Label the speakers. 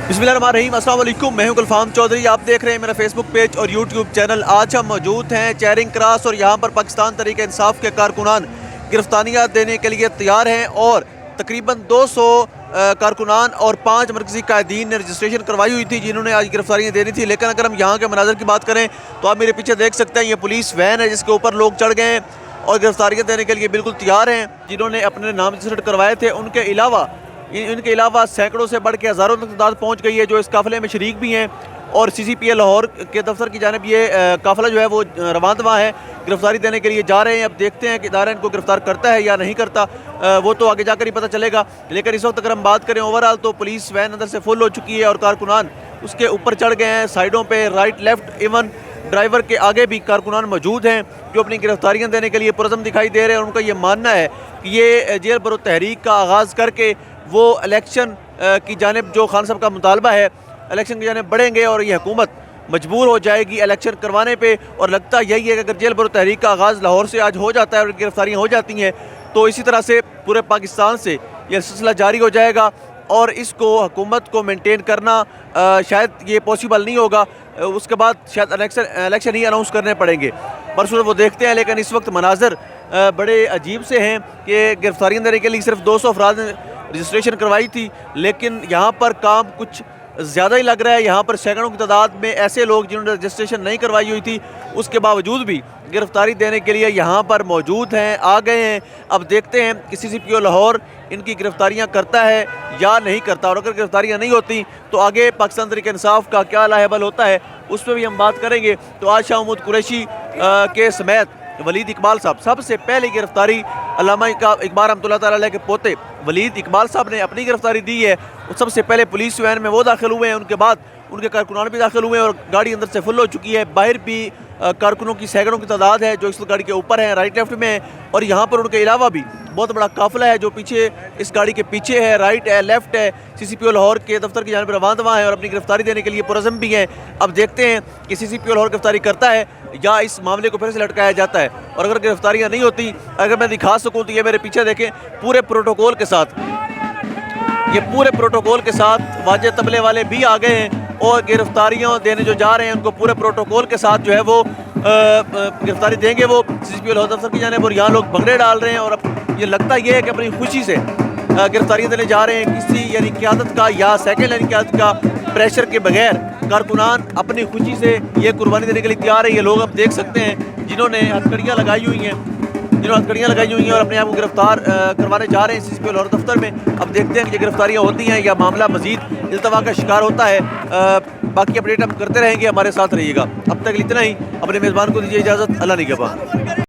Speaker 1: बिस्मिल्लाहिर्रहमानिर्रहीम, अस्सलाम वालेकुम। मैं हूं गुलफाम चौधरी। आप देख रहे हैं मेरा फेसबुक पेज और यूट्यूब चैनल। आज हम मौजूद हैं चेरिंग क्रॉस और यहाँ पर पाकिस्तान तहरीक इंसाफ के कारकुनान गिरफ्तारियाँ देने के लिए तैयार हैं और तकरीबन 200 कारकुनान और 5 मरकज़ी कायदीन ने रजिस्ट्रेशन करवाई हुई थी जिन्होंने आज गिरफ्तारियाँ देनी थी। लेकिन अगर हम यहाँ के मनाज़र की बात करें तो आप मेरे पीछे देख सकते हैं, ये पुलिस वैन है जिसके ऊपर लोग चढ़ गए हैं और गिरफ्तारियाँ देने के लिए बिल्कुल तैयार हैं। जिन्होंने अपने नाम रजिस्टर करवाए थे इनके अलावा सैकड़ों से बढ़ के हज़ारों तक तादाद पहुँच गई है जो इस काफ़िले में शरीक भी हैं। और CCPA लाहौर के दफ्तर की जानिब ये काफ़िला जो है वो रवानदवा है, गिरफ्तारी देने के लिए जा रहे हैं। अब देखते हैं कि इदारा इनको गिरफ्तार करता है या नहीं करता, वो तो आगे जाकर ही पता चलेगा। लेकिन इस वक्त अगर हम बात करें ओवरऑल तो पुलिस वैन अंदर से फुल हो चुकी है और कारकुनान उसके ऊपर चढ़ गए हैं, साइडों पर राइट लेफ्ट, इवन ड्राइवर के आगे भी कारकुनान मौजूद हैं जो अपनी गिरफ्तारियाँ देने के लिए पुरज़म दिखाई दे रहे हैं। और उनका ये मानना है कि ये जेल बरो तहरीक का आगाज़ करके वो इलेक्शन की जानिब जो खान साहब का मुतालबा है, इलेक्शन की जानिब बढ़ेंगे और ये हुकूमत मजबूर हो जाएगी इलेक्शन करवाने पे। और लगता यही है कि अगर जेल बरो तहरीक का आगाज़ लाहौर से आज हो जाता है और गिरफ्तारियाँ हो जाती हैं तो इसी तरह से पूरे पाकिस्तान से यह सिलसिला जारी हो जाएगा और इसको हुकूमत को मेंटेन करना शायद ये पॉसिबल नहीं होगा। उसके बाद शायद इलेक्शन ही अनाउंस करने पड़ेंगे। बरसूरत वो देखते हैं। लेकिन इस वक्त मनाजर बड़े अजीब से हैं कि गिरफ्तारियाँ देने के लिए सिर्फ 200 अफराद ने रजिस्ट्रेशन करवाई थी, लेकिन यहाँ पर काम कुछ ज़्यादा ही लग रहा है। यहाँ पर सैकड़ों की तादाद में ऐसे लोग जिन्होंने रजिस्ट्रेशन नहीं करवाई हुई थी उसके बावजूद भी गिरफ्तारी देने के लिए यहाँ पर मौजूद हैं, आ गए हैं। अब देखते हैं कि CCPO लाहौर इनकी गिरफ्तारियाँ करता है या नहीं करता, और अगर गिरफ्तारियाँ नहीं होती तो आगे पाकिस्तान तहरीक इंसाफ का क्या लाहेबल होता है उस पर भी हम बात करेंगे। तो आज शाह महमूद कुरैशी के समेत वलीद इकबाल साहब, सबसे पहली गिरफ्तारी अल्लामा इकबाल रहमतुल्लाह तआला अलैह के पोते वलीद इकबाल साहब ने अपनी गिरफ्तारी दी है। सबसे पहले पुलिस वैन में वो दाखिल हुए हैं, उनके बाद उनके कारकुनान भी दाखिल हुए हैं और गाड़ी अंदर से फुल हो चुकी है। बाहर भी कारकुनों की सैकड़ों की तादाद है जो इस गाड़ी के ऊपर है, राइट लेफ्ट में है। और यहाँ पर उनके अलावा भी बहुत बड़ा काफिला है जो पीछे इस गाड़ी के पीछे है, राइट है, लेफ्ट है। CCPO लाहौर के दफ्तर की जानिब रवानदवा है और अपनी गिरफ्तारी देने के लिए पुरज़म भी हैं। अब देखते हैं कि CCPO लाहौर गिरफ्तारी करता है या इस मामले को फिर से लटकाया जाता है। और अगर गिरफ्तारियाँ नहीं होती, अगर मैं दिखा सकूँ तो ये मेरे पीछे देखें, पूरे प्रोटोकॉल के साथ, ये पूरे प्रोटोकॉल के साथ वाजे तबले वाले भी आ गए हैं और गिरफ्तारियाँ देने जो जा रहे हैं उनको पूरे प्रोटोकॉल के साथ जो है वो गिरफ्तारी देंगे वो CCPO लाहौर दफ्तर की जानिब। और यहाँ लोग भंगड़े डाल रहे हैं और अब ये लगता ये है कि अपनी खुशी से गिरफ्तारियाँ देने जा रहे हैं। किसी यानी क़यादत का या सेकेंड लाइन क़यादत का प्रेशर के बगैर कारकुनान अपनी खुशी से ये कुर्बानी देने के लिए तैयार है। ये लोग अब देख सकते हैं जिन्होंने हथकड़ियाँ लगाई हुई हैं, और अपने आप को गिरफ्तार करवाने जा रहे हैं CCPO लाहौर दफ्तर में। अब देखते हैं कि ये गिरफ्तारियाँ होती हैं या मामला मजीद इल्तवा का शिकार होता है। बाकी अपडेट हम करते रहेंगे, हमारे साथ रहिएगा। अब तक इतना ही। अपने मेज़बान को दीजिए इजाज़त। अल्लाह निगहबान।